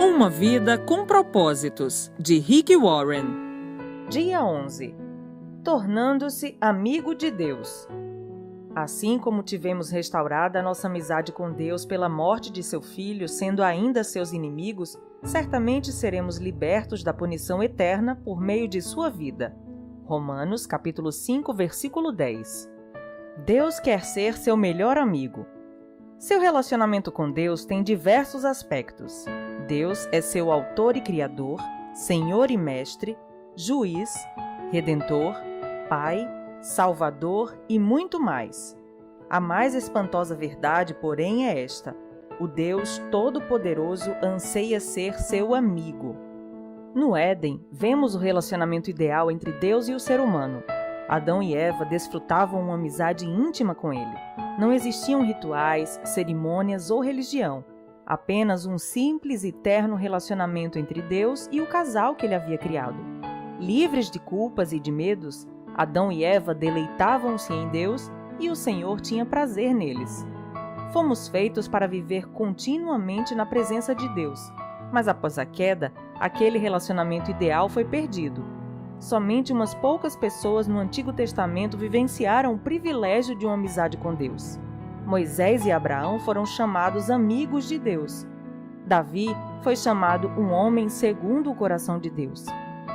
Uma vida com propósitos, de Rick Warren. Dia 11. Tornando-se amigo de Deus. Assim como tivemos restaurada a nossa amizade com Deus pela morte de seu Filho, sendo ainda seus inimigos, certamente seremos libertos da punição eterna por meio de sua vida. Romanos, capítulo 5, versículo 10. Deus quer ser seu melhor amigo. Seu relacionamento com Deus tem diversos aspectos. Deus é seu autor e criador, Senhor e mestre, juiz, redentor, Pai, Salvador e muito mais. A mais espantosa verdade, porém, é esta: o Deus Todo-Poderoso anseia ser seu amigo. No Éden, vemos o relacionamento ideal entre Deus e o ser humano. Adão e Eva desfrutavam uma amizade íntima com ele. Não existiam rituais, cerimônias ou religião, apenas um simples e terno relacionamento entre Deus e o casal que ele havia criado. Livres de culpas e de medos, Adão e Eva deleitavam-se em Deus e o Senhor tinha prazer neles. Fomos feitos para viver continuamente na presença de Deus, mas após a queda, aquele relacionamento ideal foi perdido. Somente umas poucas pessoas no Antigo Testamento vivenciaram o privilégio de uma amizade com Deus. Moisés e Abraão foram chamados amigos de Deus. Davi foi chamado um homem segundo o coração de Deus.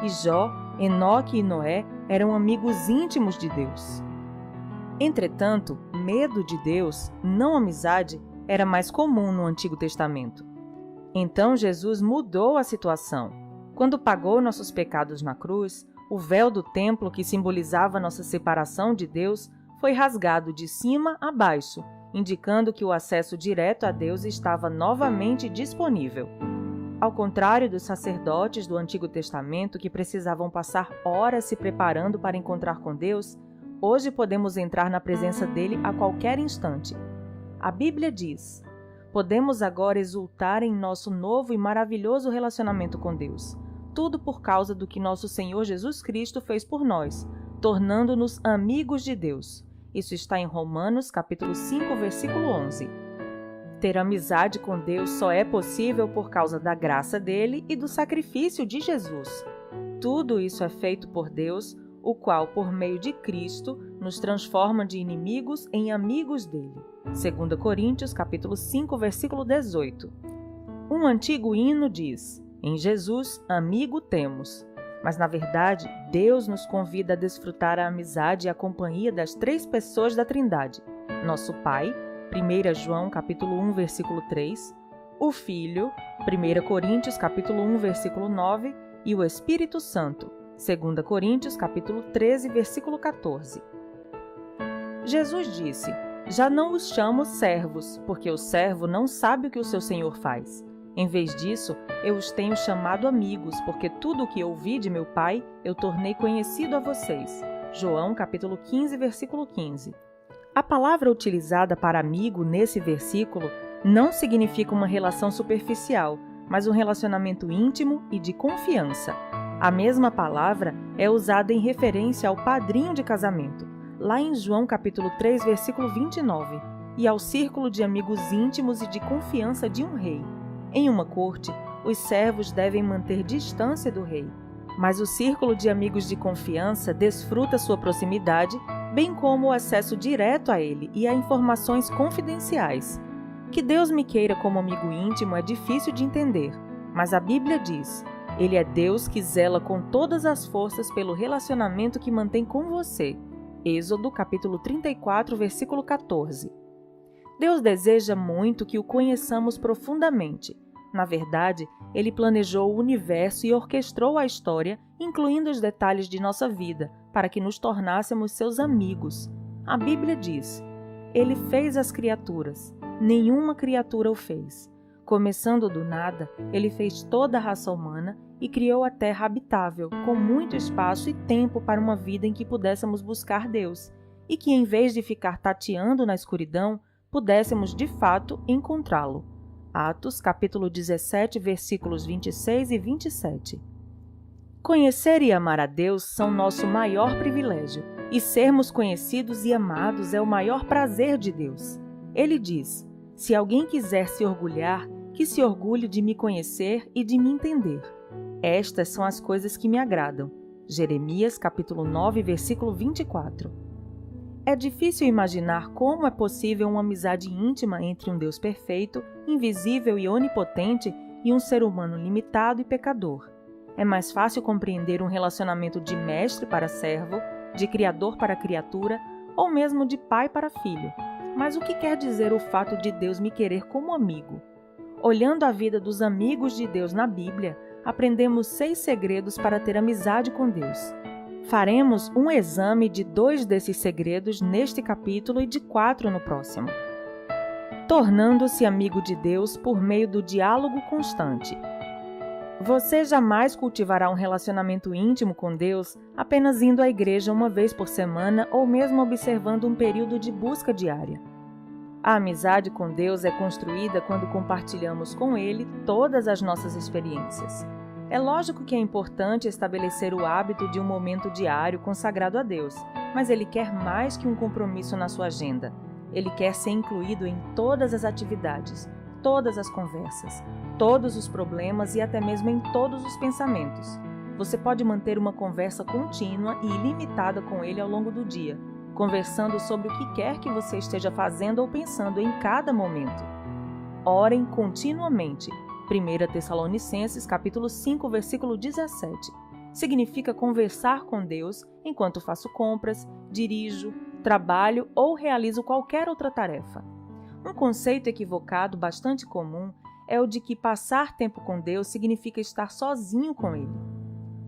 E Jó, Enoque e Noé eram amigos íntimos de Deus. Entretanto, medo de Deus, não amizade, era mais comum no Antigo Testamento. Então Jesus mudou a situação. Quando pagou nossos pecados na cruz, o véu do templo que simbolizava nossa separação de Deus foi rasgado de cima a baixo, indicando que o acesso direto a Deus estava novamente disponível. Ao contrário dos sacerdotes do Antigo Testamento que precisavam passar horas se preparando para encontrar com Deus, hoje podemos entrar na presença dele a qualquer instante. A Bíblia diz: podemos agora exultar em nosso novo e maravilhoso relacionamento com Deus. Tudo por causa do que nosso Senhor Jesus Cristo fez por nós, tornando-nos amigos de Deus. Isso está em Romanos, capítulo 5, versículo 11. Ter amizade com Deus só é possível por causa da graça dele e do sacrifício de Jesus. Tudo isso é feito por Deus, o qual, por meio de Cristo, nos transforma de inimigos em amigos dele. 2 Coríntios, capítulo 5, versículo 18. Um antigo hino diz: em Jesus, amigo temos. Mas, na verdade, Deus nos convida a desfrutar a amizade e a companhia das três pessoas da Trindade: nosso Pai, 1 João capítulo 1, versículo 3, o Filho, 1 Coríntios capítulo 1, versículo 9, e o Espírito Santo, 2 Coríntios capítulo 13, versículo 14. Jesus disse: já não os chamo servos, porque o servo não sabe o que o seu senhor faz. Em vez disso, eu os tenho chamado amigos, porque tudo o que ouvi de meu Pai, eu tornei conhecido a vocês. João, capítulo 15, versículo 15. A palavra utilizada para amigo nesse versículo não significa uma relação superficial, mas um relacionamento íntimo e de confiança. A mesma palavra é usada em referência ao padrinho de casamento, lá em João, capítulo 3, versículo 29, e ao círculo de amigos íntimos e de confiança de um rei. Em uma corte, os servos devem manter distância do rei, mas o círculo de amigos de confiança desfruta sua proximidade, bem como o acesso direto a ele e a informações confidenciais. Que Deus me queira como amigo íntimo é difícil de entender, mas a Bíblia diz: ele é Deus que zela com todas as forças pelo relacionamento que mantém com você. Êxodo, capítulo 34, versículo 14. Deus deseja muito que o conheçamos profundamente. Na verdade, ele planejou o universo e orquestrou a história, incluindo os detalhes de nossa vida, para que nos tornássemos seus amigos. A Bíblia diz: ele fez as criaturas, nenhuma criatura o fez. Começando do nada, ele fez toda a raça humana e criou a terra habitável, com muito espaço e tempo para uma vida em que pudéssemos buscar Deus, e que, em vez de ficar tateando na escuridão, pudéssemos de fato encontrá-lo. Atos, capítulo 17, versículos 26 e 27. Conhecer e amar a Deus são nosso maior privilégio, e sermos conhecidos e amados é o maior prazer de Deus. Ele diz: se alguém quiser se orgulhar, que se orgulhe de me conhecer e de me entender. Estas são as coisas que me agradam. Jeremias, capítulo 9, versículo 24. É difícil imaginar como é possível uma amizade íntima entre um Deus perfeito, invisível e onipotente e um ser humano limitado e pecador. É mais fácil compreender um relacionamento de mestre para servo, de criador para criatura, ou mesmo de pai para filho. Mas o que quer dizer o fato de Deus me querer como amigo? Olhando a vida dos amigos de Deus na Bíblia, aprendemos 6 segredos para ter amizade com Deus. Faremos um exame de 2 desses segredos neste capítulo e de 4 no próximo. Tornando-se amigo de Deus por meio do diálogo constante. Você jamais cultivará um relacionamento íntimo com Deus apenas indo à igreja uma vez por semana ou mesmo observando um período de busca diária. A amizade com Deus é construída quando compartilhamos com Ele todas as nossas experiências. É lógico que é importante estabelecer o hábito de um momento diário consagrado a Deus, mas Ele quer mais que um compromisso na sua agenda. Ele quer ser incluído em todas as atividades, todas as conversas, todos os problemas e até mesmo em todos os pensamentos. Você pode manter uma conversa contínua e ilimitada com Ele ao longo do dia, conversando sobre o que quer que você esteja fazendo ou pensando em cada momento. Orem continuamente. 1 Tessalonicenses, capítulo 5, versículo 17. Significa conversar com Deus enquanto faço compras, dirijo, trabalho ou realizo qualquer outra tarefa. Um conceito equivocado bastante comum é o de que passar tempo com Deus significa estar sozinho com Ele.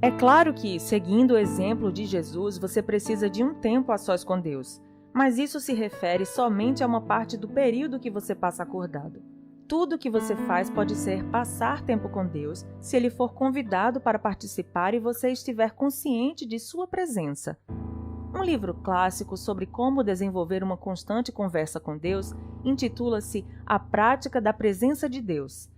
É claro que, seguindo o exemplo de Jesus, você precisa de um tempo a sós com Deus, mas isso se refere somente a uma parte do período que você passa acordado. Tudo o que você faz pode ser passar tempo com Deus se Ele for convidado para participar e você estiver consciente de sua presença. Um livro clássico sobre como desenvolver uma constante conversa com Deus intitula-se A Prática da Presença de Deus.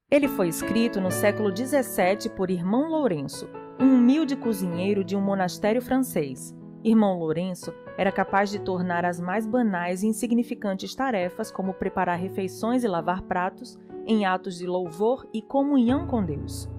Ele foi escrito no século XVII por Irmão Lourenço, um humilde cozinheiro de um monastério francês. Irmão Lourenço era capaz de tornar as mais banais e insignificantes tarefas, como preparar refeições e lavar pratos, em atos de louvor e comunhão com Deus.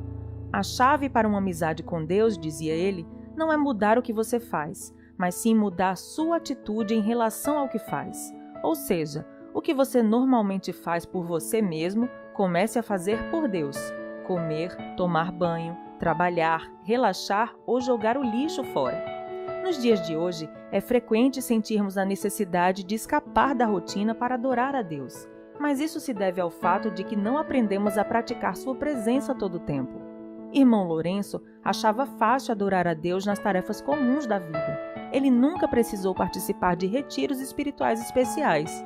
A chave para uma amizade com Deus, dizia ele, não é mudar o que você faz, mas sim mudar sua atitude em relação ao que faz. Ou seja, o que você normalmente faz por você mesmo, comece a fazer por Deus. Comer, tomar banho, trabalhar, relaxar ou jogar o lixo fora. Nos dias de hoje, é frequente sentirmos a necessidade de escapar da rotina para adorar a Deus, mas isso se deve ao fato de que não aprendemos a praticar sua presença todo o tempo. Irmão Lourenço achava fácil adorar a Deus nas tarefas comuns da vida. Ele nunca precisou participar de retiros espirituais especiais.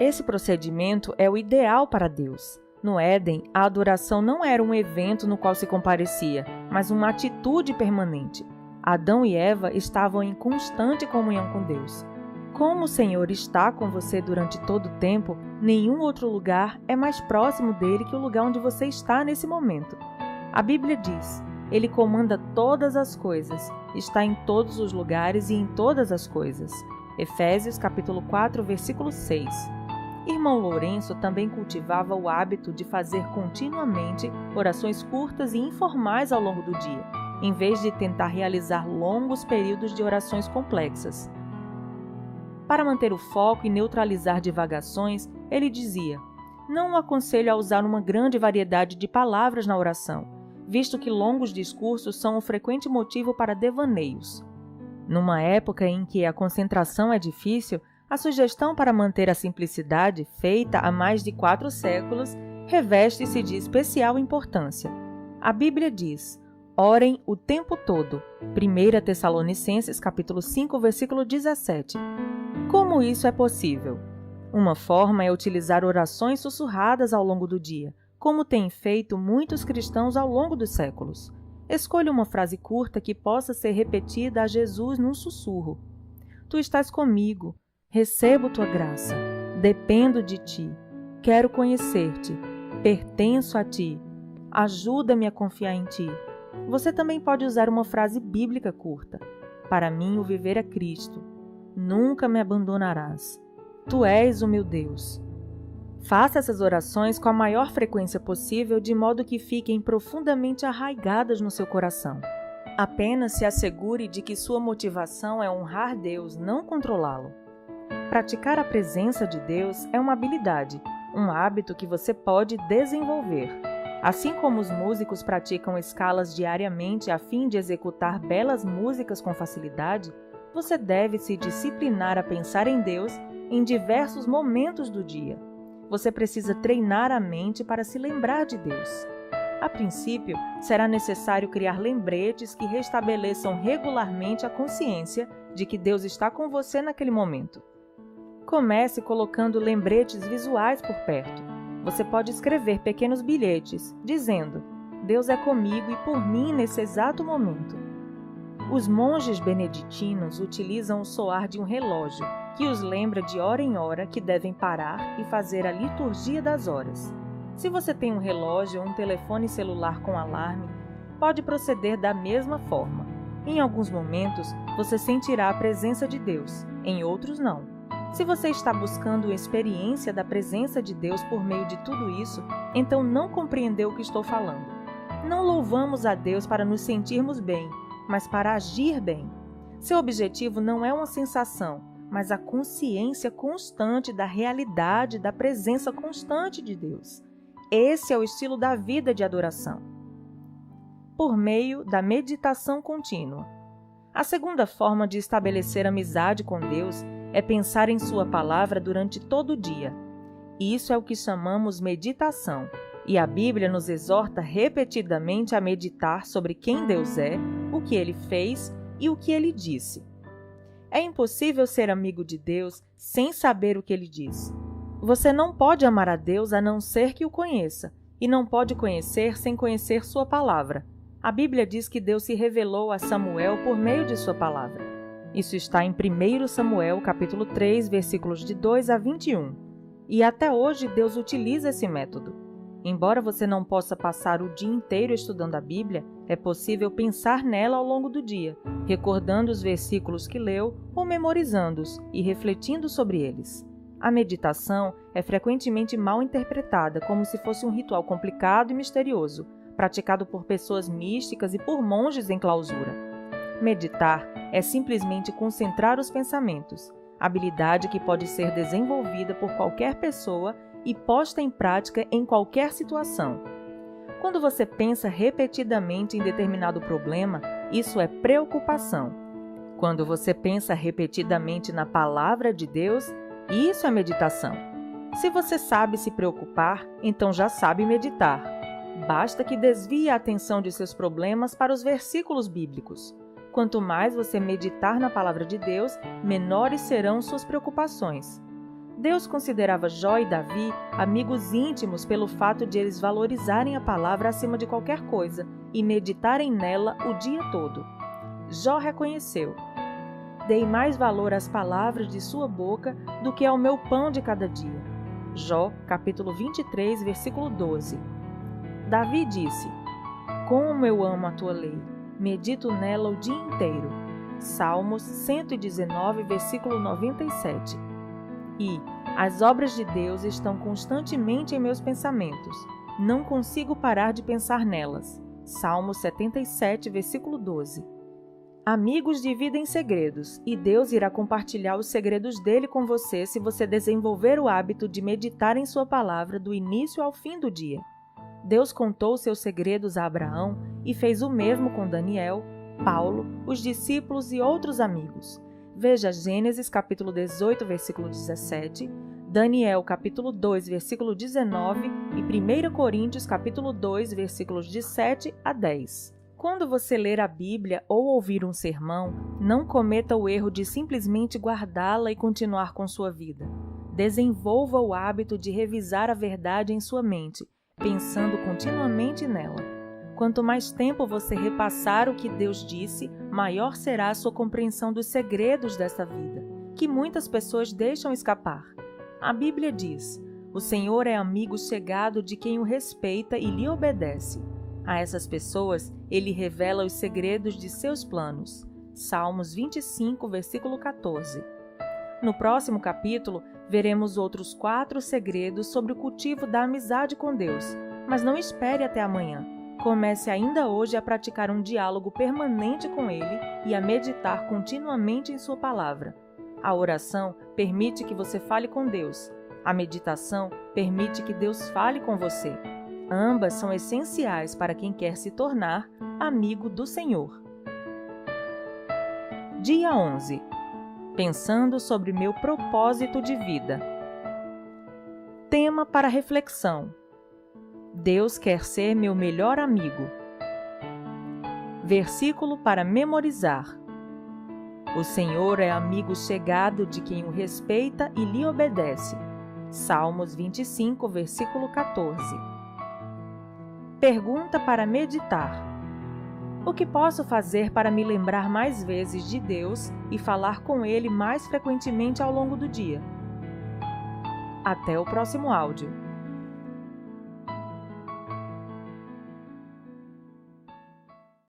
Esse procedimento é o ideal para Deus. No Éden, a adoração não era um evento no qual se comparecia, mas uma atitude permanente. Adão e Eva estavam em constante comunhão com Deus. Como o Senhor está com você durante todo o tempo, nenhum outro lugar é mais próximo dele que o lugar onde você está nesse momento. A Bíblia diz: Ele comanda todas as coisas, está em todos os lugares e em todas as coisas. Efésios capítulo 4, versículo 6. Irmão Lourenço também cultivava o hábito de fazer continuamente orações curtas e informais ao longo do dia, em vez de tentar realizar longos períodos de orações complexas. Para manter o foco e neutralizar divagações, ele dizia: não o aconselho a usar uma grande variedade de palavras na oração, visto que longos discursos são um frequente motivo para devaneios. Numa época em que a concentração é difícil, a sugestão para manter a simplicidade, feita há mais de 4 séculos, reveste-se de especial importância. A Bíblia diz: orem o tempo todo. 1 Tessalonicenses, capítulo 5, versículo 17. Como isso é possível? Uma forma é utilizar orações sussurradas ao longo do dia, como têm feito muitos cristãos ao longo dos séculos. Escolha uma frase curta que possa ser repetida a Jesus num sussurro. Tu estás comigo, recebo tua graça, dependo de ti, quero conhecer-te, pertenço a ti, ajuda-me a confiar em ti. Você também pode usar uma frase bíblica curta. Para mim, o viver é Cristo. Nunca me abandonarás. Tu és o meu Deus. Faça essas orações com a maior frequência possível, de modo que fiquem profundamente arraigadas no seu coração. Apenas se assegure de que sua motivação é honrar Deus, não controlá-lo. Praticar a presença de Deus é uma habilidade, um hábito que você pode desenvolver. Assim como os músicos praticam escalas diariamente a fim de executar belas músicas com facilidade, você deve se disciplinar a pensar em Deus em diversos momentos do dia. Você precisa treinar a mente para se lembrar de Deus. A princípio, será necessário criar lembretes que restabeleçam regularmente a consciência de que Deus está com você naquele momento. Comece colocando lembretes visuais por perto. Você pode escrever pequenos bilhetes, dizendo: Deus é comigo e por mim nesse exato momento. Os monges beneditinos utilizam o soar de um relógio, que os lembra de hora em hora que devem parar e fazer a liturgia das horas. Se você tem um relógio ou um telefone celular com alarme, pode proceder da mesma forma. Em alguns momentos, você sentirá a presença de Deus, em outros não. Se você está buscando a experiência da presença de Deus por meio de tudo isso, então não compreendeu o que estou falando. Não louvamos a Deus para nos sentirmos bem, mas para agir bem. Seu objetivo não é uma sensação, mas a consciência constante da realidade da presença constante de Deus. Esse é o estilo da vida de adoração. Por meio da meditação contínua. A segunda forma de estabelecer amizade com Deus é pensar em sua palavra durante todo o dia. Isso é o que chamamos meditação, e a Bíblia nos exorta repetidamente a meditar sobre quem Deus é, o que Ele fez e o que Ele disse. É impossível ser amigo de Deus sem saber o que Ele diz. Você não pode amar a Deus a não ser que o conheça, e não pode conhecer sem conhecer sua palavra. A Bíblia diz que Deus se revelou a Samuel por meio de sua palavra. Isso está em 1 Samuel, capítulo 3, versículos de 2 a 21. E até hoje Deus utiliza esse método. Embora você não possa passar o dia inteiro estudando a Bíblia, é possível pensar nela ao longo do dia, recordando os versículos que leu ou memorizando-os e refletindo sobre eles. A meditação é frequentemente mal interpretada como se fosse um ritual complicado e misterioso, praticado por pessoas místicas e por monges em clausura. Meditar é simplesmente concentrar os pensamentos, habilidade que pode ser desenvolvida por qualquer pessoa e posta em prática em qualquer situação. Quando você pensa repetidamente em determinado problema, isso é preocupação. Quando você pensa repetidamente na palavra de Deus, isso é meditação. Se você sabe se preocupar, então já sabe meditar. Basta que desvie a atenção de seus problemas para os versículos bíblicos. Quanto mais você meditar na palavra de Deus, menores serão suas preocupações. Deus considerava Jó e Davi amigos íntimos pelo fato de eles valorizarem a palavra acima de qualquer coisa e meditarem nela o dia todo. Jó reconheceu: dei mais valor às palavras de sua boca do que ao meu pão de cada dia. Jó, capítulo 23, versículo 12. Davi disse: como eu amo a tua lei, medito nela o dia inteiro. Salmos 119, versículo 97. E as obras de Deus estão constantemente em meus pensamentos. Não consigo parar de pensar nelas. Salmos 77, versículo 12. Amigos dividem segredos, e Deus irá compartilhar os segredos dele com você se você desenvolver o hábito de meditar em sua palavra do início ao fim do dia. Deus contou seus segredos a Abraão e fez o mesmo com Daniel, Paulo, os discípulos e outros amigos. Veja Gênesis capítulo 18, versículo 17, Daniel capítulo 2, versículo 19 e 1 Coríntios capítulo 2, versículos de 7 a 10. Quando você ler a Bíblia ou ouvir um sermão, não cometa o erro de simplesmente guardá-la e continuar com sua vida. Desenvolva o hábito de revisar a verdade em sua mente, pensando continuamente nela. Quanto mais tempo você repassar o que Deus disse, maior será a sua compreensão dos segredos dessa vida, que muitas pessoas deixam escapar. A Bíblia diz: o Senhor é amigo chegado de quem o respeita e lhe obedece. A essas pessoas, ele revela os segredos de seus planos. Salmos 25, versículo 14. No próximo capítulo, veremos outros 4 segredos sobre o cultivo da amizade com Deus. Mas não espere até amanhã. Comece ainda hoje a praticar um diálogo permanente com Ele e a meditar continuamente em Sua palavra. A oração permite que você fale com Deus. A meditação permite que Deus fale com você. Ambas são essenciais para quem quer se tornar amigo do Senhor. Dia 11. Pensando sobre meu propósito de vida. Tema para reflexão: Deus quer ser meu melhor amigo. Versículo para memorizar: O Senhor é amigo chegado de quem o respeita e lhe obedece. Salmos 25, versículo 14. Pergunta para meditar: O que posso fazer para me lembrar mais vezes de Deus e falar com Ele mais frequentemente ao longo do dia? Até o próximo áudio.